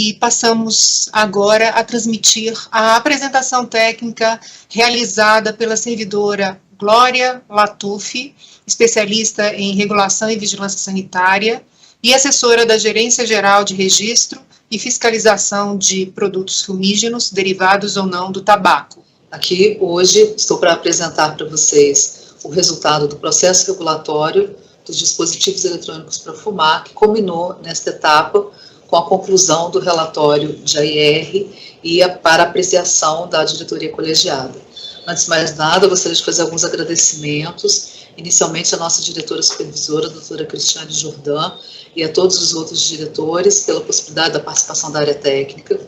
E passamos agora a transmitir a apresentação técnica realizada pela servidora Glória Latuf, especialista em regulação e vigilância sanitária e assessora da Gerência Geral de Registro e Fiscalização de Produtos Fumígenos, derivados ou não do tabaco. Aqui, hoje, estou para apresentar para vocês o resultado do processo regulatório dos dispositivos eletrônicos para fumar, que culminou nesta etapa com a conclusão do relatório de AIR e para apreciação da diretoria colegiada. Antes de mais nada, eu gostaria de fazer alguns agradecimentos, inicialmente à nossa diretora supervisora, a doutora Cristiane Jordan, e a todos os outros diretores pela possibilidade da participação da área técnica.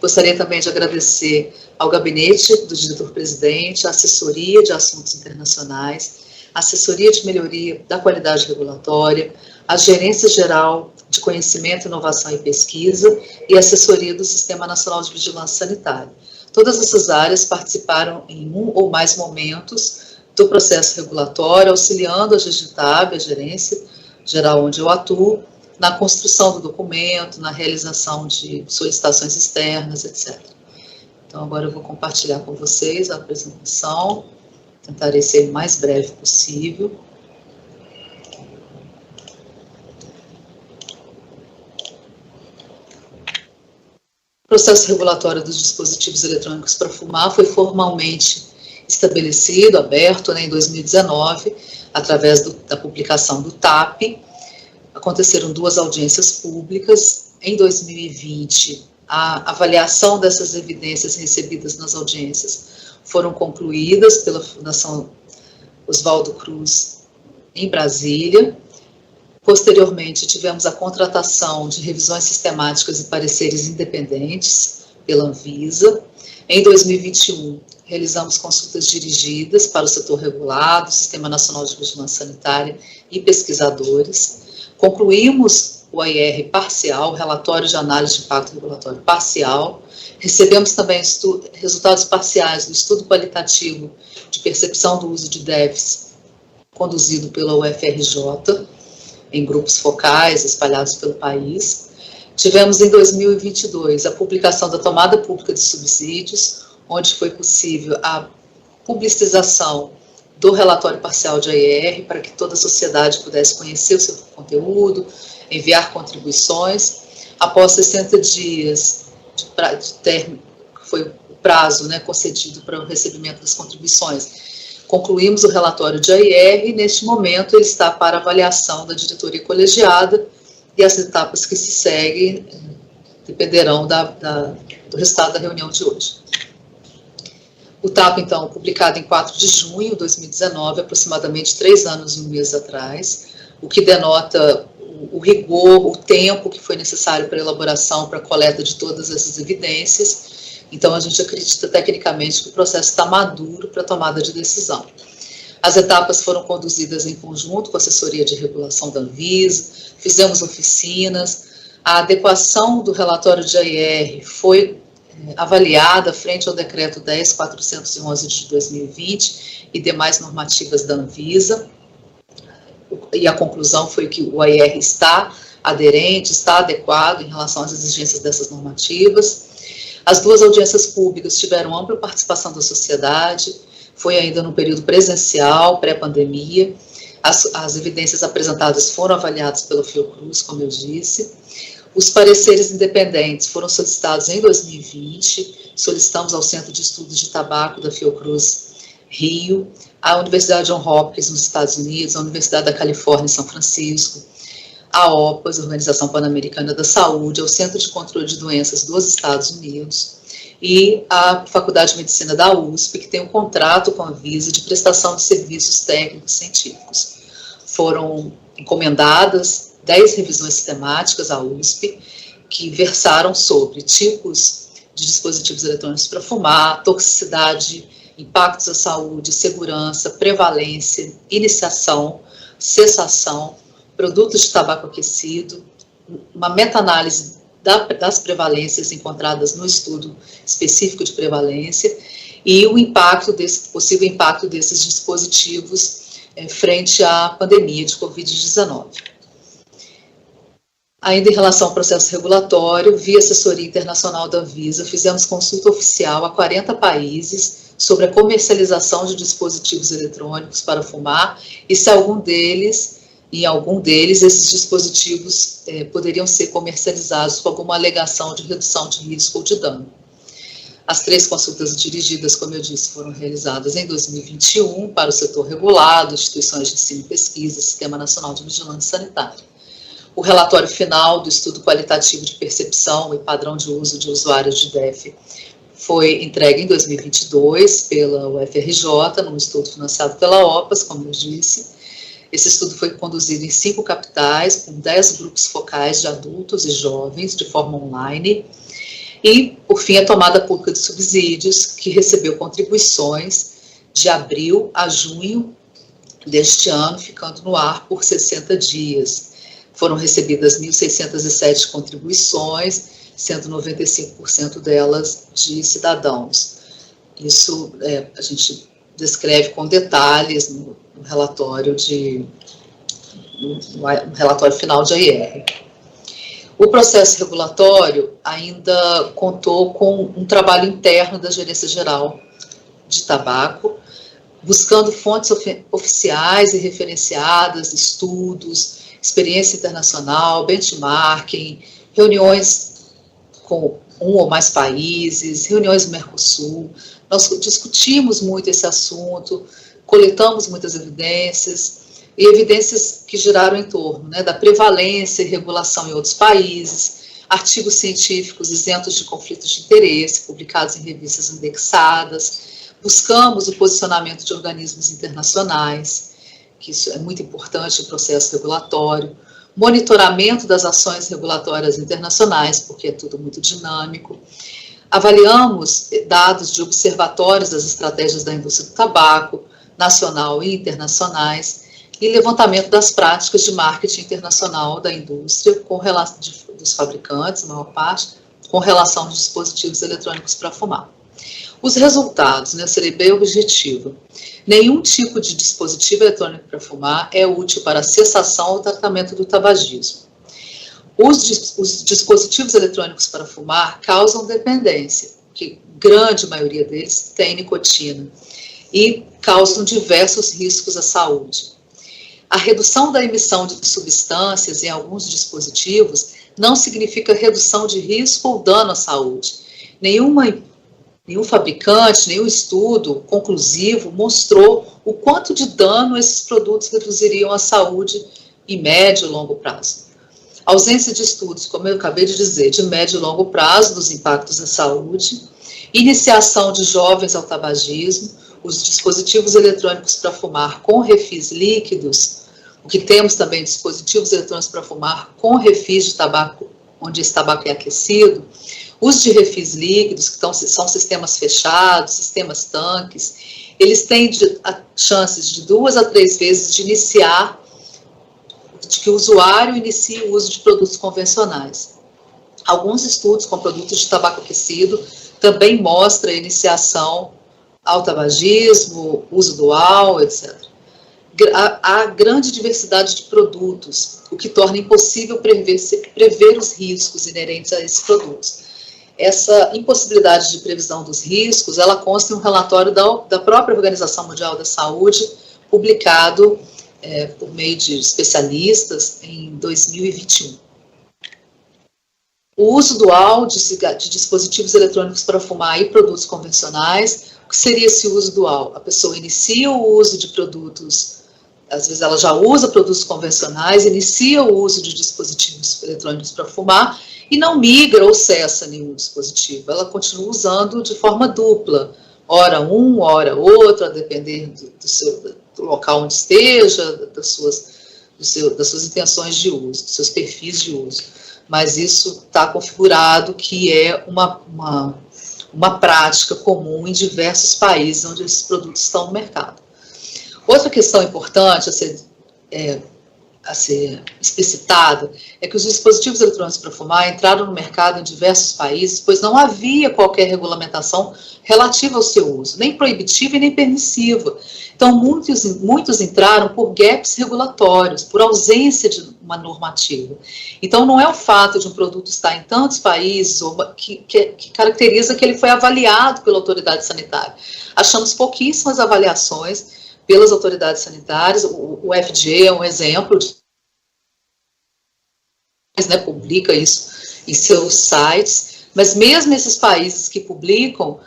Gostaria também de agradecer ao gabinete do diretor-presidente, a assessoria de assuntos internacionais, a assessoria de melhoria da qualidade regulatória, a gerência geral de conhecimento, inovação e pesquisa e a assessoria do Sistema Nacional de Vigilância Sanitária. Todas essas áreas participaram em um ou mais momentos do processo regulatório, auxiliando a GEGITAB, a gerência geral onde eu atuo, na construção do documento, na realização de solicitações externas, etc. Então, agora eu vou compartilhar com vocês a apresentação, tentarei ser o mais breve possível. O processo regulatório dos dispositivos eletrônicos para fumar foi formalmente estabelecido, aberto, em 2019, através da publicação do TAP. Aconteceram 2 audiências públicas. Em 2020, a avaliação dessas evidências recebidas nas audiências foram concluídas pela Fundação Oswaldo Cruz em Brasília. Posteriormente, tivemos a contratação de revisões sistemáticas e pareceres independentes pela Anvisa. Em 2021, realizamos consultas dirigidas para o setor regulado, Sistema Nacional de Vigilância Sanitária e pesquisadores. Concluímos o AIR parcial, o relatório de análise de impacto regulatório parcial. Recebemos também resultados parciais do estudo qualitativo de percepção do uso de DEVs, conduzido pela UFRJ, em grupos focais espalhados pelo país. Tivemos em 2022 a publicação da tomada pública de subsídios, onde foi possível a publicização do relatório parcial de AIR para que toda a sociedade pudesse conhecer o seu conteúdo, enviar contribuições. Após 60 dias de término, que foi o prazo concedido para o recebimento das contribuições, concluímos o relatório de AIR e, neste momento, ele está para avaliação da diretoria colegiada e as etapas que se seguem dependerão do resultado da reunião de hoje. O TAP, então, publicado em 4 de junho de 2019, aproximadamente 3 anos e 1 mês atrás, o que denota o rigor, o tempo que foi necessário para a elaboração, para a coleta de todas essas evidências. Então, a gente acredita tecnicamente que o processo está maduro para a tomada de decisão. As etapas foram conduzidas em conjunto com a assessoria de regulação da Anvisa, fizemos oficinas, a adequação do relatório de AIR foi avaliada frente ao decreto 10.411 de 2020 e demais normativas da Anvisa, e a conclusão foi que o AIR está aderente, está adequado em relação às exigências dessas normativas. As 2 audiências públicas tiveram ampla participação da sociedade, foi ainda no período presencial, pré-pandemia. As evidências apresentadas foram avaliadas pela Fiocruz, como eu disse. Os pareceres independentes foram solicitados em 2020, solicitamos ao Centro de Estudos de Tabaco da Fiocruz Rio, à Universidade Johns Hopkins nos Estados Unidos, à Universidade da Califórnia em São Francisco, à OPAS, Organização Pan-Americana da Saúde, ao Centro de Controle de Doenças dos Estados Unidos e à Faculdade de Medicina da USP, que tem um contrato com a Anvisa de prestação de serviços técnicos científicos. Foram encomendadas 10 revisões sistemáticas à USP, que versaram sobre tipos de dispositivos eletrônicos para fumar, toxicidade, impactos à saúde, segurança, prevalência, iniciação, cessação, produtos de tabaco aquecido, uma meta-análise das prevalências encontradas no estudo específico de prevalência e o impacto possível impacto desses dispositivos frente à pandemia de Covid-19. Ainda em relação ao processo regulatório, via assessoria internacional da Anvisa, fizemos consulta oficial a 40 países sobre a comercialização de dispositivos eletrônicos para fumar e se em algum deles, esses dispositivos poderiam ser comercializados com alguma alegação de redução de risco ou de dano. As 3 consultas dirigidas, como eu disse, foram realizadas em 2021 para o setor regulado, instituições de ensino e pesquisa, Sistema Nacional de Vigilância Sanitária. O relatório final do estudo qualitativo de percepção e padrão de uso de usuários de DEF foi entregue em 2022 pela UFRJ, num estudo financiado pela OPAS, como eu disse. Esse estudo foi conduzido em 5 capitais, com 10 grupos focais de adultos e jovens, de forma online. E, por fim, a tomada pública de subsídios, que recebeu contribuições de abril a junho deste ano, ficando no ar por 60 dias. Foram recebidas 1.607 contribuições, sendo 95% delas de cidadãos. Isso a gente descreve com detalhes no relatório final de AIR. O processo regulatório ainda contou com um trabalho interno da Gerência Geral de Tabaco, buscando fontes oficiais e referenciadas, estudos, experiência internacional, benchmarking, reuniões com um ou mais países, reuniões do Mercosul. Nós discutimos muito esse assunto, coletamos muitas evidências, e evidências que giraram em torno da prevalência e regulação em outros países, artigos científicos isentos de conflitos de interesse, publicados em revistas indexadas. Buscamos o posicionamento de organismos internacionais, que isso é muito importante no processo regulatório, monitoramento das ações regulatórias internacionais, porque é tudo muito dinâmico. Avaliamos dados de observatórios das estratégias da indústria do tabaco, nacional e internacionais, e levantamento das práticas de marketing internacional da indústria, dos fabricantes, a maior parte, com relação aos dispositivos eletrônicos para fumar. Os resultados, eu serei bem objetiva. Nenhum tipo de dispositivo eletrônico para fumar é útil para a cessação ou tratamento do tabagismo. Os dispositivos eletrônicos para fumar causam dependência, que grande maioria deles tem nicotina, e causam diversos riscos à saúde. A redução da emissão de substâncias em alguns dispositivos não significa redução de risco ou dano à saúde. Nenhum fabricante, nenhum estudo conclusivo mostrou o quanto de dano esses produtos reduziriam à saúde em médio e longo prazo. A ausência de estudos, como eu acabei de dizer, de médio e longo prazo dos impactos à saúde, iniciação de jovens ao tabagismo, os dispositivos eletrônicos para fumar com refis líquidos, o que temos também dispositivos eletrônicos para fumar com refis de tabaco, onde esse tabaco é aquecido, os de refis líquidos, que são sistemas fechados, sistemas tanques, eles têm chances de 2 a 3 vezes de que o usuário inicie o uso de produtos convencionais. Alguns estudos com produtos de tabaco aquecido também mostram a iniciação ao tabagismo, uso dual, etc. Há grande diversidade de produtos, o que torna impossível prever os riscos inerentes a esses produtos. Essa impossibilidade de previsão dos riscos, ela consta em um relatório da própria Organização Mundial da Saúde, publicado por meio de especialistas em 2021. O uso dual de dispositivos eletrônicos para fumar e produtos convencionais. O que seria esse uso dual? A pessoa inicia o uso de produtos, às vezes ela já usa produtos convencionais, inicia o uso de dispositivos eletrônicos para fumar e não migra ou cessa nenhum dispositivo. Ela continua usando de forma dupla, hora um, hora outro, a depender do local onde esteja, das suas intenções de uso, dos seus perfis de uso. Mas isso está configurado que é uma prática comum em diversos países onde esses produtos estão no mercado. Outra questão importante a ser a ser explicitada é que os dispositivos eletrônicos para fumar entraram no mercado em diversos países, pois não havia qualquer regulamentação relativa ao seu uso, nem proibitiva e nem permissiva. Então, muitos entraram por gaps regulatórios, por ausência de uma normativa. Então, não é o fato de um produto estar em tantos países que caracteriza que ele foi avaliado pela autoridade sanitária. Achamos pouquíssimas avaliações pelas autoridades sanitárias. O FDA é um exemplo, publica isso em seus sites, mas mesmo esses países que publicam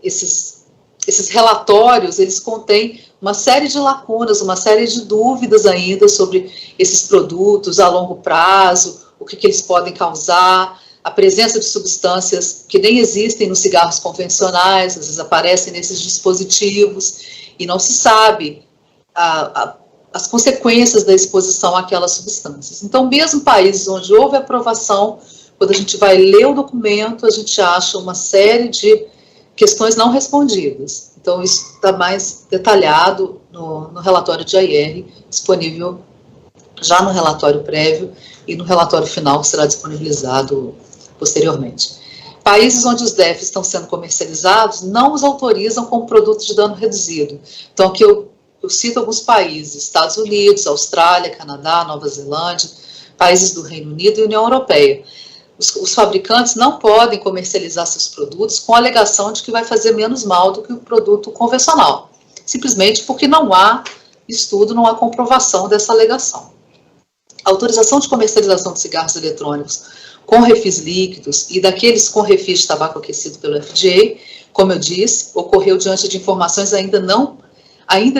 esses relatórios, eles contêm uma série de lacunas, uma série de dúvidas ainda sobre esses produtos a longo prazo, o que eles podem causar, a presença de substâncias que nem existem nos cigarros convencionais, às vezes aparecem nesses dispositivos, e não se sabe as consequências da exposição àquelas substâncias. Então, mesmo países onde houve aprovação, quando a gente vai ler o documento, a gente acha uma série de questões não respondidas. Então, isso está mais detalhado no relatório de AIR, disponível já no relatório prévio e no relatório final, que será disponibilizado posteriormente. Países onde os DEF estão sendo comercializados não os autorizam como produto de dano reduzido. Então, aqui eu cito alguns países: Estados Unidos, Austrália, Canadá, Nova Zelândia, países do Reino Unido e União Europeia. Os fabricantes não podem comercializar seus produtos com a alegação de que vai fazer menos mal do que o produto convencional, simplesmente porque não há estudo, não há comprovação dessa alegação. A autorização de comercialização de cigarros eletrônicos com refis líquidos e daqueles com refis de tabaco aquecido pelo FDA, como eu disse, ocorreu diante de informações ainda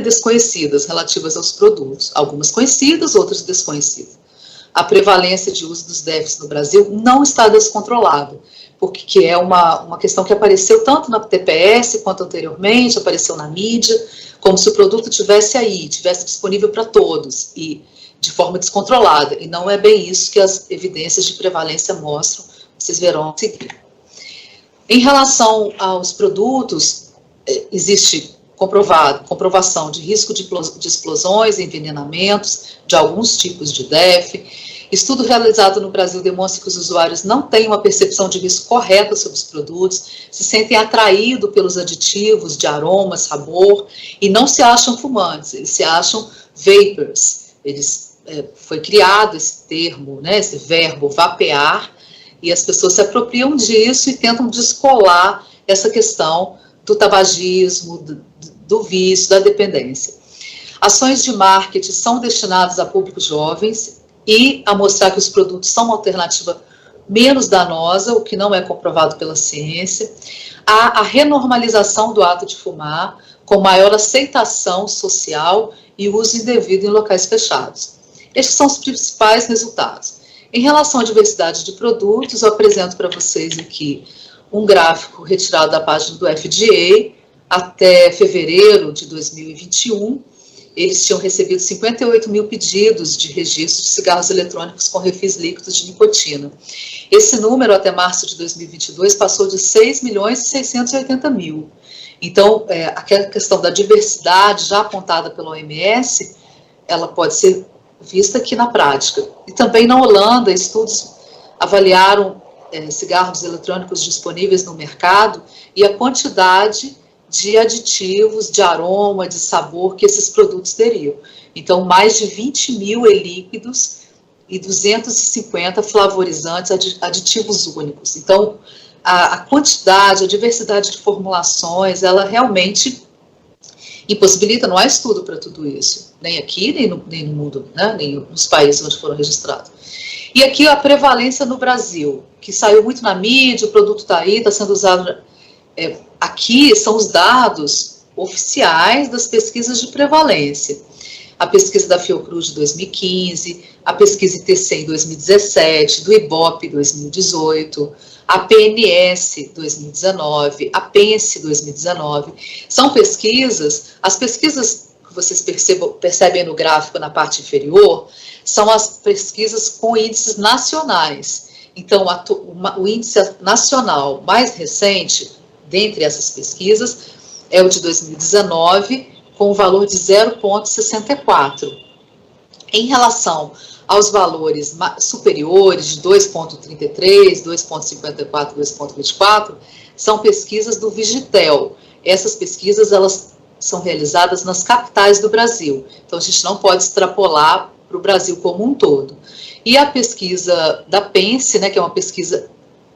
desconhecidas relativas aos produtos, algumas conhecidas, outras desconhecidas. A prevalência de uso dos DEFs no Brasil não está descontrolada, porque é uma questão que apareceu tanto na TPS quanto anteriormente, apareceu na mídia, como se o produto tivesse disponível para todos, e de forma descontrolada, e não é bem isso que as evidências de prevalência mostram, vocês verão a seguir. Em relação aos produtos, existe comprovação de risco de explosões, envenenamentos de alguns tipos de DEF. Estudo realizado no Brasil demonstra que os usuários não têm uma percepção de risco correta sobre os produtos, se sentem atraídos pelos aditivos de aroma, sabor, e não se acham fumantes, eles se acham vapers. Foi criado esse termo, esse verbo vapear, e as pessoas se apropriam disso e tentam descolar essa questão do tabagismo, do vício, da dependência. Ações de marketing são destinadas a públicos jovens e a mostrar que os produtos são uma alternativa menos danosa, o que não é comprovado pela ciência. Há a renormalização do ato de fumar, com maior aceitação social e uso indevido em locais fechados. Estes são os principais resultados. Em relação à diversidade de produtos, eu apresento para vocês aqui um gráfico retirado da página do FDA. Até fevereiro de 2021, eles tinham recebido 58 mil pedidos de registro de cigarros eletrônicos com refis líquidos de nicotina. Esse número, até março de 2022, passou de 6.680.000. Então, aquela questão da diversidade já apontada pela OMS, ela pode ser vista aqui na prática. E também na Holanda, estudos avaliaram cigarros eletrônicos disponíveis no mercado e a quantidade de aditivos, de aroma, de sabor que esses produtos teriam. Então, mais de 20 mil líquidos e 250 flavorizantes, aditivos únicos. Então, a quantidade, a diversidade de formulações, ela realmente impossibilita, não há estudo para tudo isso, nem aqui, nem no mundo, nem nos países onde foram registrados. E aqui a prevalência no Brasil, que saiu muito na mídia, o produto está aí, está sendo usado. Aqui são os dados oficiais das pesquisas de prevalência. A pesquisa da Fiocruz de 2015, a pesquisa ITC em 2017, do IBOP 2018, a PNS 2019, a PENSE 2019. São pesquisas, as pesquisas que vocês percebem no gráfico na parte inferior, são as pesquisas com índices nacionais. Então, o índice nacional mais recente, dentre essas pesquisas, é o de 2019, com o valor de 0,64. Em relação aos valores superiores de 2,33, 2,54, 2,24, são pesquisas do Vigitel. Essas pesquisas, elas são realizadas nas capitais do Brasil. Então, a gente não pode extrapolar para o Brasil como um todo. E a pesquisa da Pense, né, que é uma pesquisa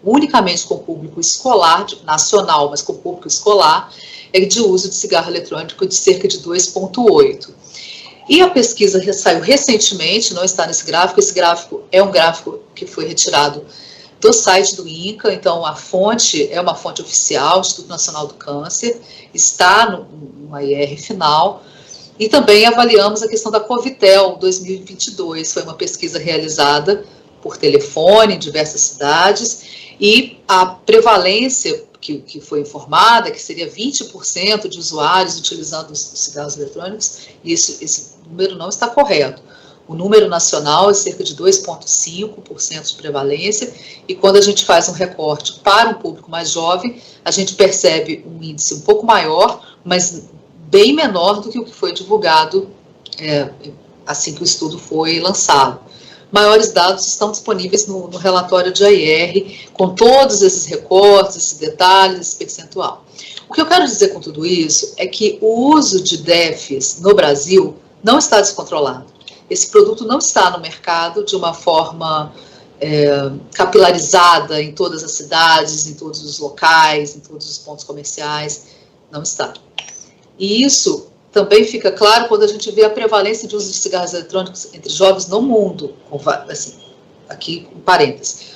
unicamente com público escolar, nacional, mas com público escolar, é de uso de cigarro eletrônico de cerca de 2,8. E a pesquisa saiu recentemente, não está nesse gráfico, esse gráfico é um gráfico que foi retirado do site do INCA, então a fonte é uma fonte oficial, Instituto Nacional do Câncer, está no AIR final, e também avaliamos a questão da Covitel 2022, foi uma pesquisa realizada por telefone em diversas cidades, e a prevalência que foi informada, que seria 20% de usuários utilizando os cigarros eletrônicos, e esse número não está correto. O número nacional é cerca de 2,5% de prevalência, e quando a gente faz um recorte para um público mais jovem, a gente percebe um índice um pouco maior, mas bem menor do que o que foi divulgado assim que o estudo foi lançado. Maiores dados estão disponíveis no relatório de AIR, com todos esses recortes, esses detalhes, esse percentual. O que eu quero dizer com tudo isso é que o uso de DEFs no Brasil não está descontrolado. Esse produto não está no mercado de uma forma capilarizada em todas as cidades, em todos os locais, em todos os pontos comerciais, não está. E isso também fica claro quando a gente vê a prevalência de uso de cigarros eletrônicos entre jovens no mundo, assim, aqui com parênteses,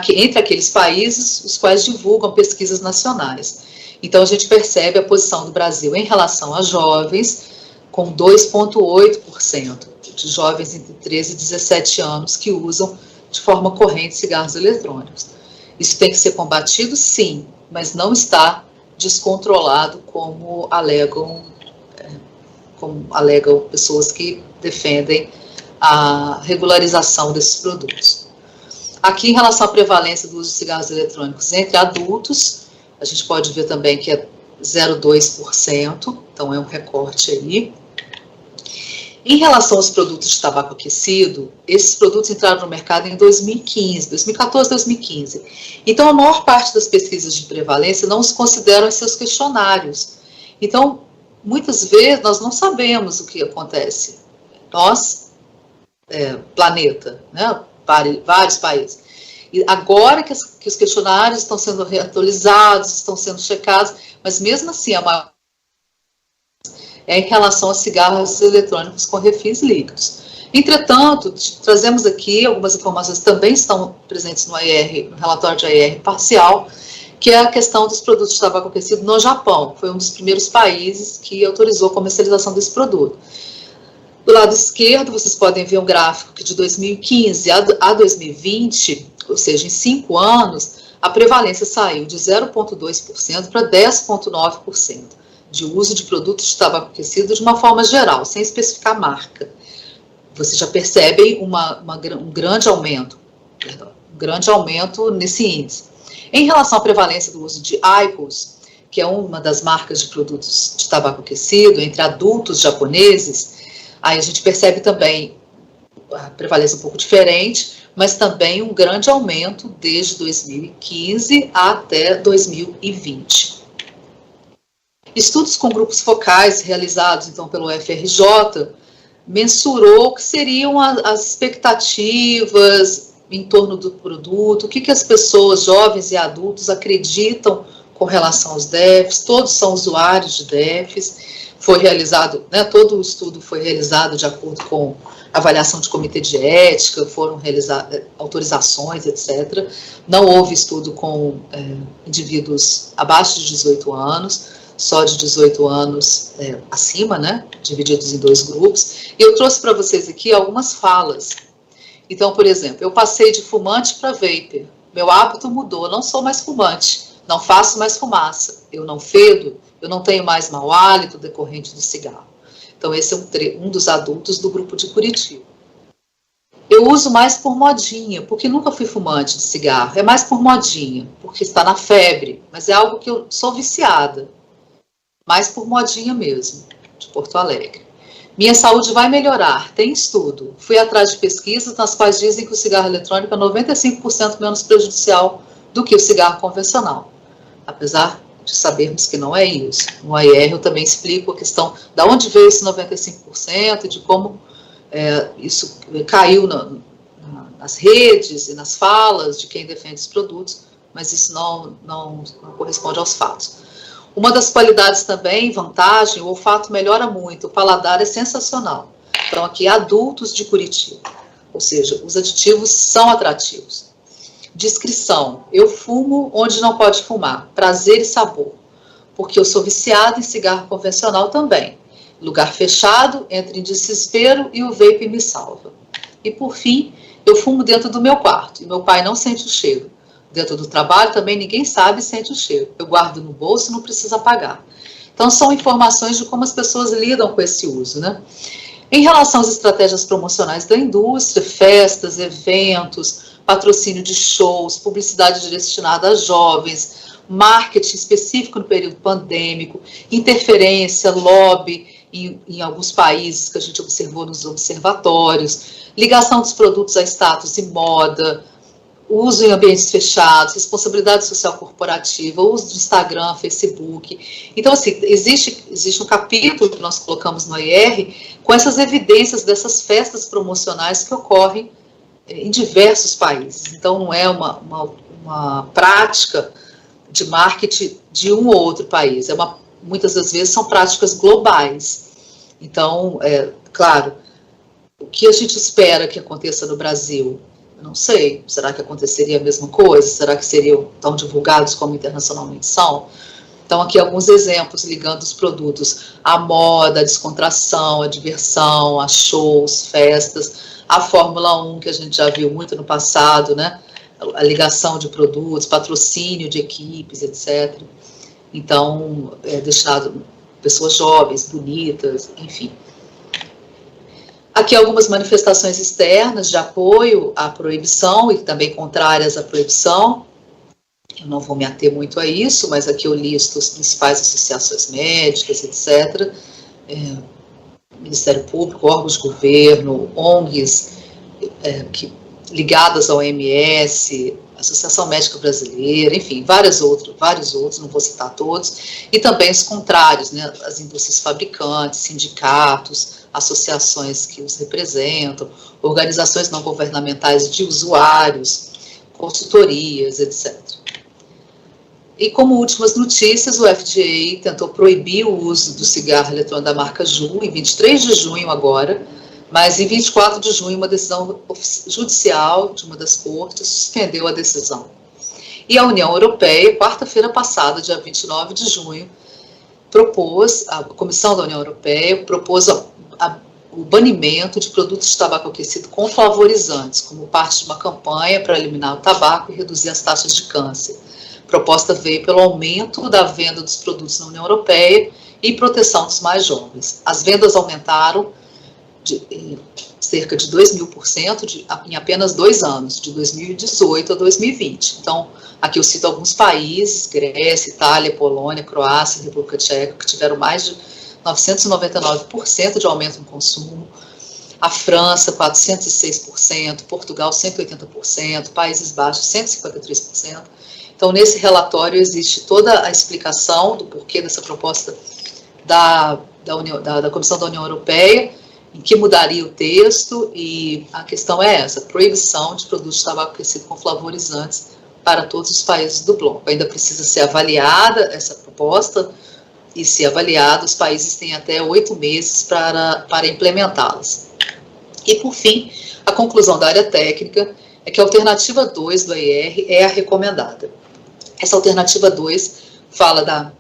entre aqueles países os quais divulgam pesquisas nacionais. Então, a gente percebe a posição do Brasil em relação a jovens, com 2,8% de jovens entre 13 e 17 anos que usam de forma corrente cigarros eletrônicos. Isso tem que ser combatido, sim, mas não está descontrolado como alegam pessoas que defendem a regularização desses produtos. Aqui, em relação à prevalência do uso de cigarros eletrônicos entre adultos, a gente pode ver também que é 0,2%, então é um recorte aí. Em relação aos produtos de tabaco aquecido, esses produtos entraram no mercado em 2015, 2014, 2015. Então, a maior parte das pesquisas de prevalência não os consideram em seus questionários. Então, muitas vezes, nós não sabemos o que acontece. Nós, planeta, né, vários países. E agora que os questionários estão sendo atualizados, estão sendo checados, mas mesmo assim, a maior é em relação a cigarros eletrônicos com refis líquidos. Entretanto, trazemos aqui algumas informações que também estão presentes no AIR, no relatório de AIR parcial, que é a questão dos produtos de tabaco aquecido no Japão. Foi um dos primeiros países que autorizou a comercialização desse produto. Do lado esquerdo, vocês podem ver um gráfico que de 2015 a 2020, ou seja, em 5 anos, a prevalência saiu de 0,2% para 10,9%. de uso de produtos de tabaco aquecido de uma forma geral, sem especificar marca. Vocês já percebem um grande aumento nesse índice. Em relação à prevalência do uso de IQOS, que é uma das marcas de produtos de tabaco aquecido, entre adultos japoneses, aí a gente percebe também a prevalência um pouco diferente, mas também um grande aumento desde 2015 até 2020. Estudos com grupos focais realizados, então, pelo FRJ, mensurou o que seriam as expectativas em torno do produto, o que as pessoas, jovens e adultos, acreditam com relação aos DEFs, todos são usuários de DEFs, foi realizado, né, todo o estudo foi realizado de acordo com avaliação de comitê de ética, foram realizadas autorizações, etc. Não houve estudo com indivíduos abaixo de 18 anos, só de 18 anos acima, né, divididos em 2 grupos. E eu trouxe para vocês aqui algumas falas. Então, por exemplo, eu passei de fumante para vapor, meu hábito mudou, não sou mais fumante, não faço mais fumaça, eu não fedo, eu não tenho mais mau hálito decorrente do cigarro. Então, esse é um dos adultos do grupo de Curitiba. Eu uso mais por modinha, porque nunca fui fumante de cigarro, é mais por modinha, porque está na febre, mas é algo que eu sou viciada. Mais por modinha mesmo, de Porto Alegre. Minha saúde vai melhorar, tem estudo. Fui atrás de pesquisas nas quais dizem que o cigarro eletrônico é 95% menos prejudicial do que o cigarro convencional. Apesar de sabermos que não é isso. No AIR eu também explico a questão de onde veio esse 95% e de como isso caiu nas redes e nas falas de quem defende os produtos, mas isso não corresponde aos fatos. Uma das qualidades também, vantagem, o olfato melhora muito, o paladar é sensacional. Então, aqui, adultos de Curitiba, ou seja, os aditivos são atrativos. Descrição, eu fumo onde não pode fumar, prazer e sabor, porque eu sou viciada em cigarro convencional também. Lugar fechado, entro em desespero e o vape me salva. E, por fim, eu fumo dentro do meu quarto, e meu pai não sente o cheiro. Dentro do trabalho também ninguém sabe e sente o cheiro. Eu guardo no bolso e não precisa pagar. Então, são informações de como as pessoas lidam com esse uso, né? Em relação às estratégias promocionais da indústria, festas, eventos, patrocínio de shows, publicidade destinada a jovens, marketing específico no período pandêmico, interferência, lobby em alguns países que a gente observou nos observatórios, ligação dos produtos a status e moda, uso em ambientes fechados, responsabilidade social corporativa, uso do Instagram, Facebook. Então, assim, existe um capítulo que nós colocamos no AIR com essas evidências dessas festas promocionais que ocorrem em diversos países. Então, não é uma prática de marketing de um ou outro país, muitas das vezes são práticas globais. Então, claro, o que a gente espera que aconteça no Brasil? Não sei, será que aconteceria a mesma coisa? Será que seriam tão divulgados como internacionalmente são? Então, aqui alguns exemplos ligando os produtos à moda, à descontração, à diversão, a shows, festas, a Fórmula 1, que a gente já viu muito no passado, né? A ligação de produtos, patrocínio de equipes, etc. Então, destinado a pessoas jovens, bonitas, enfim. Aqui algumas manifestações externas de apoio à proibição e também contrárias à proibição. Eu não vou me ater muito a isso, mas aqui eu listo as principais associações médicas, etc. Ministério Público, órgãos de governo, ONGs ligadas ao OMS, Associação Médica Brasileira, enfim, vários outros, não vou citar todos, e também os contrários, né, as indústrias fabricantes, sindicatos, associações que os representam, organizações não governamentais de usuários, consultorias, etc. E como últimas notícias, o FDA tentou proibir o uso do cigarro eletrônico da marca Juul, em 23 de junho agora, mas em 24 de junho uma decisão judicial de uma das cortes suspendeu a decisão. E a União Europeia, quarta-feira passada, dia 29 de junho, a Comissão da União Europeia propôs o banimento de produtos de tabaco aquecido com flavorizantes, como parte de uma campanha para eliminar o tabaco e reduzir as taxas de câncer. A proposta veio pelo aumento da venda dos produtos na União Europeia e proteção dos mais jovens. As vendas aumentaram cerca de 2.000% em apenas 2 anos, de 2018 a 2020. Então, aqui eu cito alguns países, Grécia, Itália, Polônia, Croácia, República Tcheca, que tiveram mais de 999% de aumento no consumo, a França, 406%, Portugal, 180%, Países Baixos, 153%. Então, nesse relatório existe toda a explicação do porquê dessa proposta da Comissão da União Europeia, em que mudaria o texto, e a questão é essa, proibição de produtos de tabaco aquecido com flavorizantes para todos os países do bloco. Ainda precisa ser avaliada essa proposta, e se avaliada, os países têm até 8 meses para implementá-las. E, por fim, a conclusão da área técnica é que a alternativa 2 do AIR é a recomendada. Essa alternativa 2 fala da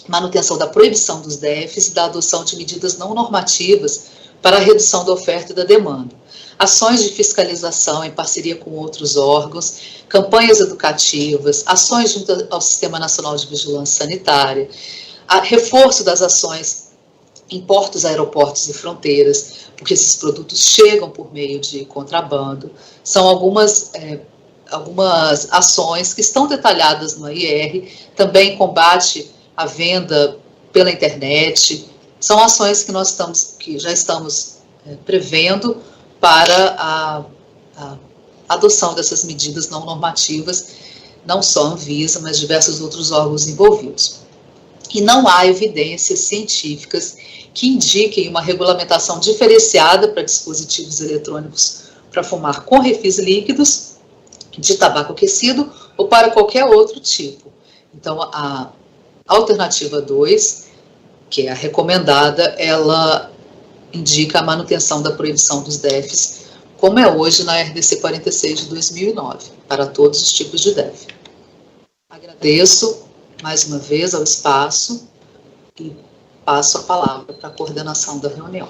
manutenção da proibição dos DEFs e da adoção de medidas não normativas para a redução da oferta e da demanda. Ações de fiscalização em parceria com outros órgãos, campanhas educativas, ações junto ao Sistema Nacional de Vigilância Sanitária, reforço das ações em portos, aeroportos e fronteiras, porque esses produtos chegam por meio de contrabando. São algumas ações que estão detalhadas no AIR, também combate à venda pela internet, são ações que já estamos prevendo para a adoção dessas medidas não normativas, não só a Anvisa, mas diversos outros órgãos envolvidos. E não há evidências científicas que indiquem uma regulamentação diferenciada para dispositivos eletrônicos para fumar com refis líquidos, de tabaco aquecido ou para qualquer outro tipo. Então, a alternativa 2, que é a recomendada, ela indica a manutenção da proibição dos DEFs, como é hoje na RDC 46 de 2009, para todos os tipos de DEF. Agradeço mais uma vez ao espaço e passo a palavra para a coordenação da reunião.